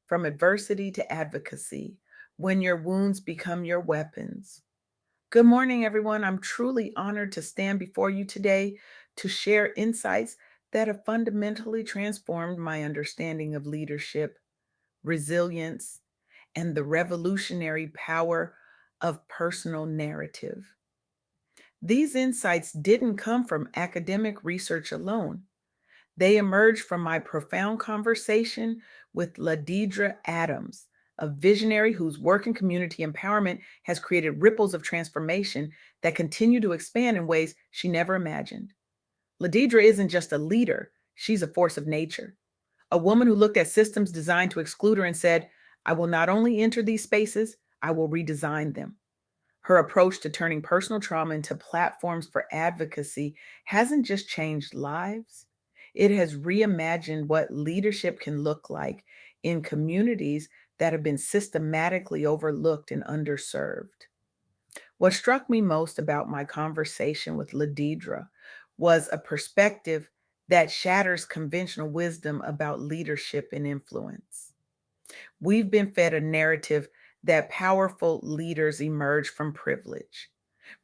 From adversity to advocacy, when your wounds become your weapons. Good morning, everyone. I'm truly honored to stand before you today to share insights that have fundamentally transformed my understanding of leadership, resilience, and the revolutionary power of personal narrative. These insights didn't come from academic research alone. They emerged from my profound conversation with LaDeidre Adams, a visionary whose work in community empowerment has created ripples of transformation that continue to expand in ways she never imagined. LaDeidre isn't just a leader, she's a force of nature, a woman who looked at systems designed to exclude her and said, I will not only enter these spaces, I will redesign them. Her approach to turning personal trauma into platforms for advocacy hasn't just changed lives, it has reimagined what leadership can look like in communities that have been systematically overlooked and underserved. What struck me most about my conversation with Ladidra was a perspective that shatters conventional wisdom about leadership and influence. We've been fed a narrative that powerful leaders emerge from privilege,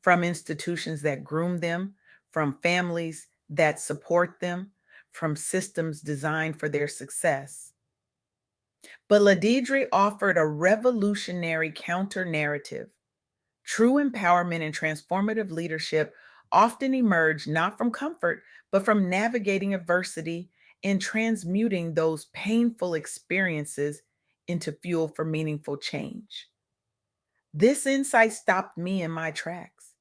from institutions that groom them, from families that support them, from systems designed for their success. But Ladidre offered a revolutionary counter narrative. True empowerment and transformative leadership often emerge not from comfort, but from navigating adversity and transmuting those painful experiences into fuel for meaningful change. This insight stopped me in my tracks.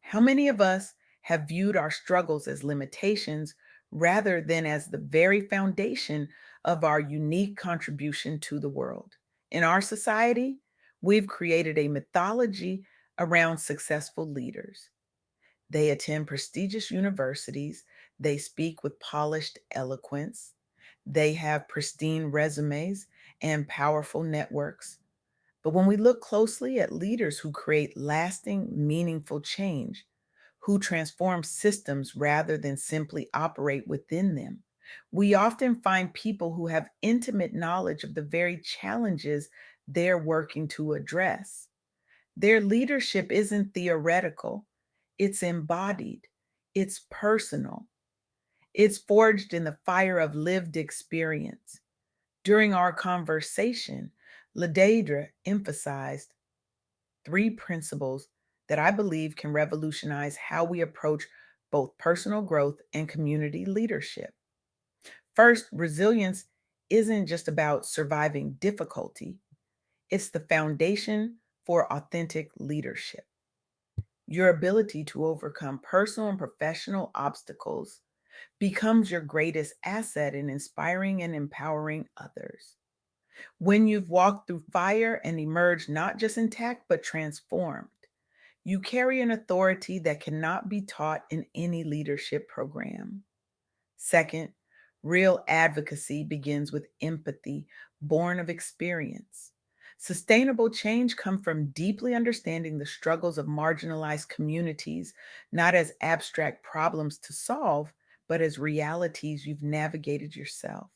How many of us have viewed our struggles as limitations rather than as the very foundation of our unique contribution to the world? In our society, we've created a mythology around successful leaders. They attend prestigious universities, they speak with polished eloquence, they have pristine resumes and powerful networks. But when we look closely at leaders who create lasting, meaningful change, who transform systems rather than simply operate within them, we often find people who have intimate knowledge of the very challenges they're working to address. Their leadership isn't theoretical, it's embodied, it's personal, it's forged in the fire of lived experience. During our conversation, LaDeidre emphasized three principles that I believe can revolutionize how we approach both personal growth and community leadership. First, resilience isn't just about surviving difficulty, it's the foundation for authentic leadership. Your ability to overcome personal and professional obstacles becomes your greatest asset in inspiring and empowering others. When you've walked through fire and emerged not just intact, but transformed, you carry an authority that cannot be taught in any leadership program. Second, real advocacy begins with empathy, born of experience. Sustainable change comes from deeply understanding the struggles of marginalized communities, not as abstract problems to solve, but as realities you've navigated yourself.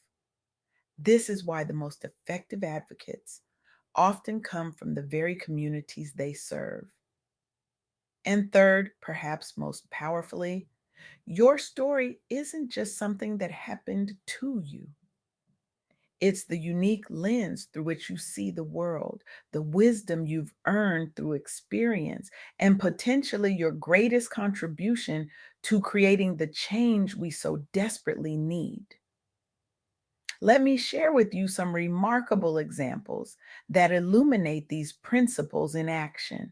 This is why the most effective advocates often come from the very communities they serve. And third, perhaps most powerfully, your story isn't just something that happened to you. It's the unique lens through which you see the world, the wisdom you've earned through experience, and potentially your greatest contribution to creating the change we so desperately need. Let me share with you some remarkable examples that illuminate these principles in action.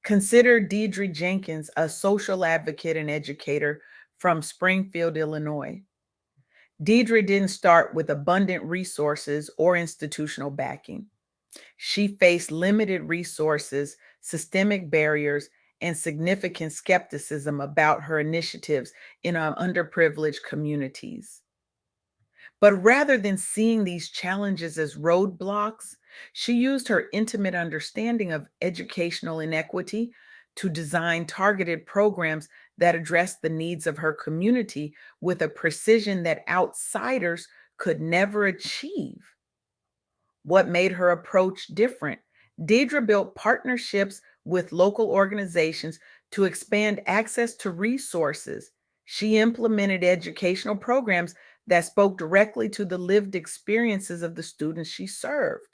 Consider Deidre Jenkins, a social advocate and educator from Springfield, Illinois. Deidre didn't start with abundant resources or institutional backing. She faced limited resources, systemic barriers, and significant skepticism about her initiatives in underprivileged communities. But rather than seeing these challenges as roadblocks, she used her intimate understanding of educational inequity to design targeted programs that addressed the needs of her community with a precision that outsiders could never achieve. What made her approach different? Deidre built partnerships with local organizations to expand access to resources. She implemented educational programs that spoke directly to the lived experiences of the students she served.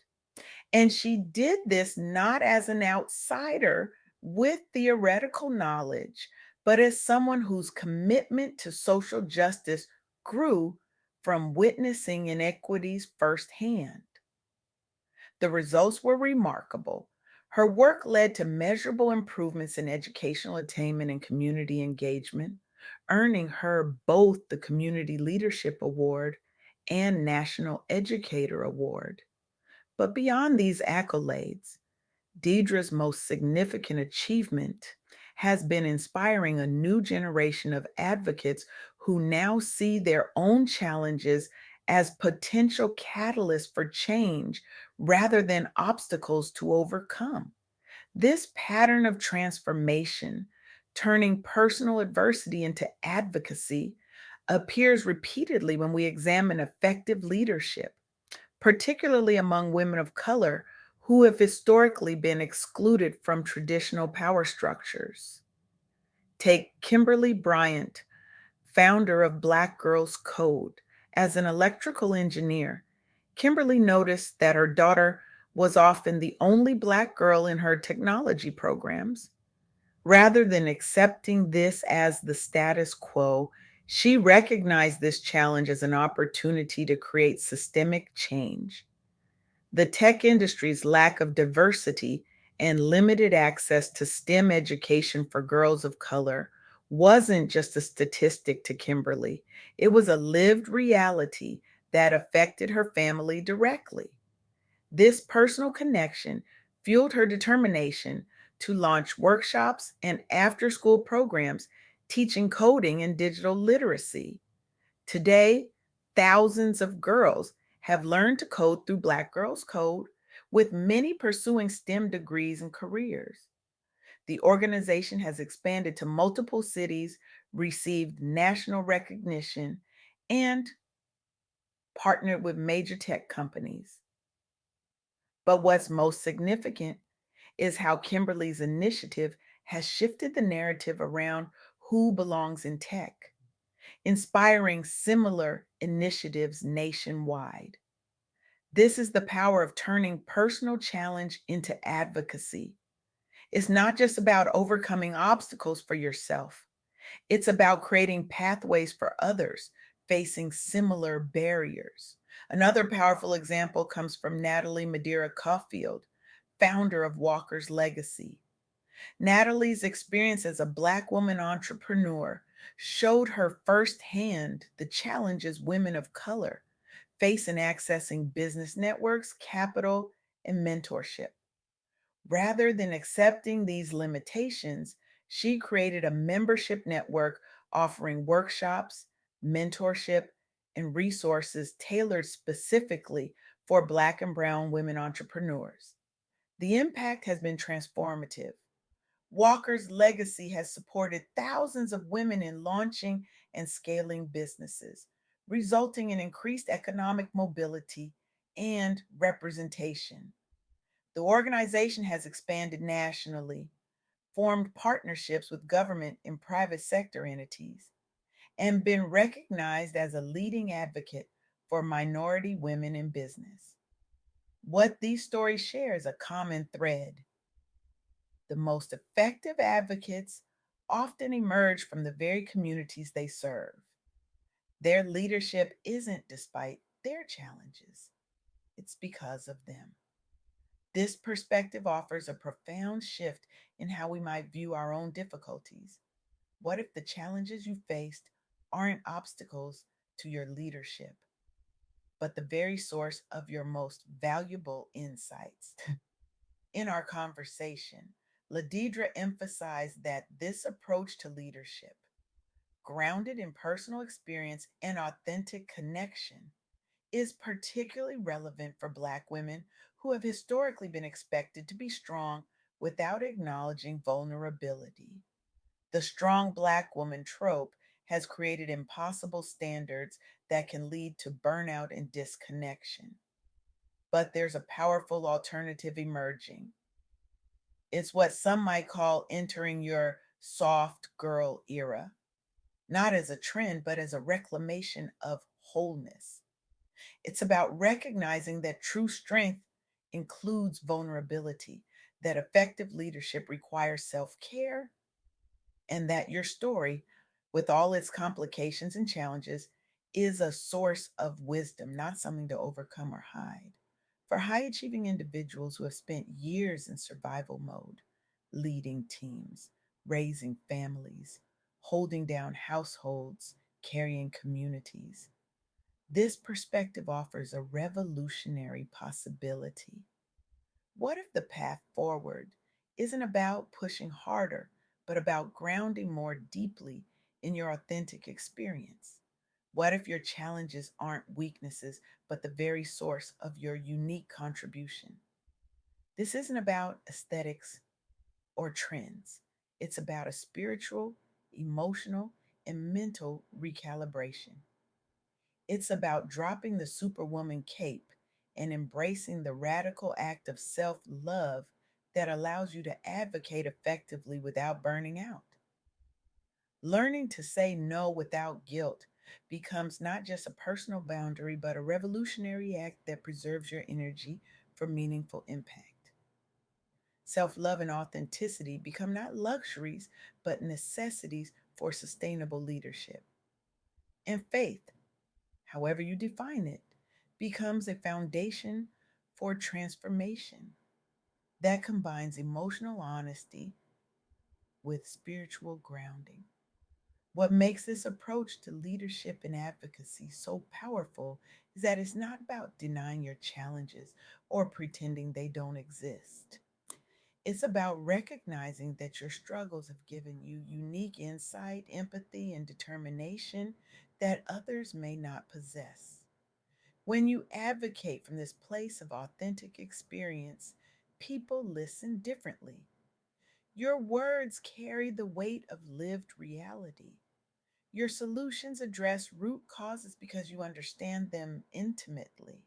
And she did this not as an outsider with theoretical knowledge, but as someone whose commitment to social justice grew from witnessing inequities firsthand. The results were remarkable. Her work led to measurable improvements in educational attainment and community engagement, earning her both the Community Leadership Award and National Educator Award. But beyond these accolades, Deidre's most significant achievement has been inspiring a new generation of advocates who now see their own challenges as potential catalysts for change rather than obstacles to overcome. This pattern of transformation, turning personal adversity into advocacy, appears repeatedly when we examine effective leadership, particularly among women of color who have historically been excluded from traditional power structures. Take Kimberly Bryant, founder of Black Girls Code. As an electrical engineer, Kimberly noticed that her daughter was often the only Black girl in her technology programs. Rather than accepting this as the status quo, she recognized this challenge as an opportunity to create systemic change. The tech industry's lack of diversity and limited access to STEM education for girls of color wasn't just a statistic to Kimberly, it was a lived reality that affected her family directly. This personal connection fueled her determination to launch workshops and after school programs teaching coding and digital literacy. Today, thousands of girls have learned to code through Black Girls Code, with many pursuing STEM degrees and careers. The organization has expanded to multiple cities, received national recognition, and partnered with major tech companies. But what's most significant is how Kimberly's initiative has shifted the narrative around who belongs in tech, inspiring similar initiatives nationwide. This is the power of turning personal challenge into advocacy. It's not just about overcoming obstacles for yourself, it's about creating pathways for others facing similar barriers. Another powerful example comes from Natalie Madeira Caulfield, founder of Walker's Legacy. Natalie's experience as a Black woman entrepreneur showed her firsthand the challenges women of color face in accessing business networks, capital, and mentorship. Rather than accepting these limitations, she created a membership network offering workshops, mentorship, and resources tailored specifically for Black and Brown women entrepreneurs. The impact has been transformative. Walker's legacy has supported thousands of women in launching and scaling businesses, resulting in increased economic mobility and representation. The organization has expanded nationally, formed partnerships with government and private sector entities, and been recognized as a leading advocate for minority women in business. What these stories share is a common thread. The most effective advocates often emerge from the very communities they serve. Their leadership isn't despite their challenges, it's because of them. This perspective offers a profound shift in how we might view our own difficulties. What if the challenges you faced aren't obstacles to your leadership, but the very source of your most valuable insights? In our conversation, LaDeidre emphasized that this approach to leadership, grounded in personal experience and authentic connection, is particularly relevant for Black women who have historically been expected to be strong without acknowledging vulnerability. The strong Black woman trope has created impossible standards that can lead to burnout and disconnection. but there's a powerful alternative emerging. It's what some might call entering your soft girl era, not as a trend, but as a reclamation of wholeness. It's about recognizing that true strength includes vulnerability, that effective leadership requires self care, and that your story, with all its complications and challenges, is a source of wisdom, not something to overcome or hide. For high achieving individuals who have spent years in survival mode, leading teams, raising families, holding down households, carrying communities, this perspective offers a revolutionary possibility. What if the path forward isn't about pushing harder, but about grounding more deeply in your authentic experience? What if your challenges aren't weaknesses, but the very source of your unique contribution? This isn't about aesthetics or trends, it's about a spiritual, emotional, and mental recalibration. It's about dropping the superwoman cape and embracing the radical act of self love that allows you to advocate effectively without burning out. Learning to say no without guilt becomes not just a personal boundary, but a revolutionary act that preserves your energy for meaningful impact. Self love and authenticity become not luxuries, but necessities for sustainable leadership. And faith, however you define it, becomes a foundation for transformation that combines emotional honesty with spiritual grounding. What makes this approach to leadership and advocacy so powerful is that it's not about denying your challenges or pretending they don't exist. It's about recognizing that your struggles have given you unique insight, empathy, and determination that others may not possess. When you advocate from this place of authentic experience, people listen differently. Your words carry the weight of lived reality. Your solutions address root causes because you understand them intimately.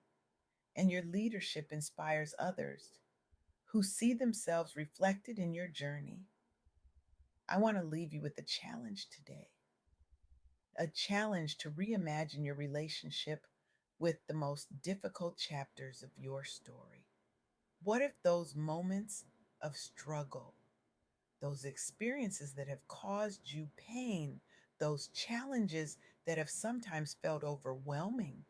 And your leadership inspires others who see themselves reflected in your journey. I want to leave you with a challenge today, a challenge to reimagine your relationship with the most difficult chapters of your story. What if those moments of struggle, those experiences that have caused you pain, those challenges that have sometimes felt overwhelming,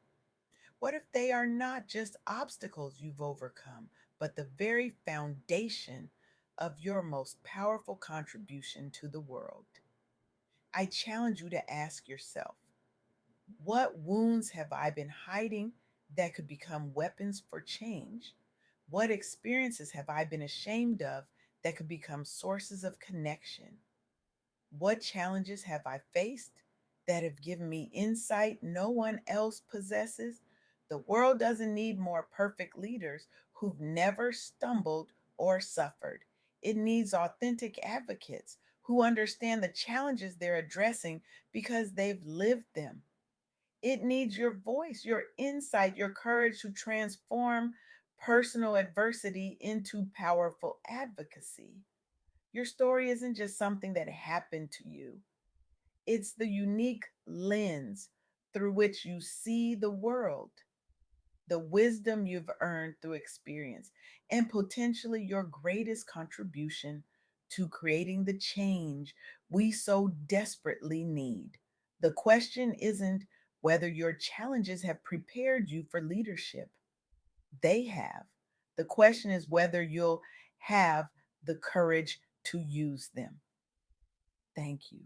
what if they are not just obstacles you've overcome, but the very foundation of your most powerful contribution to the world? I challenge you to ask yourself, what wounds have I been hiding that could become weapons for change? What experiences have I been ashamed of that could become sources of connection? What challenges have I faced that have given me insight no one else possesses? The world doesn't need more perfect leaders who've never stumbled or suffered. It needs authentic advocates who understand the challenges they're addressing because they've lived them. It needs your voice, your insight, your courage to transform personal adversity into powerful advocacy. Your story isn't just something that happened to you, it's the unique lens through which you see the world, the wisdom you've earned through experience, and potentially your greatest contribution to creating the change we so desperately need. The question isn't whether your challenges have prepared you for leadership, they have. The question is whether you'll have the courage to use them. Thank you.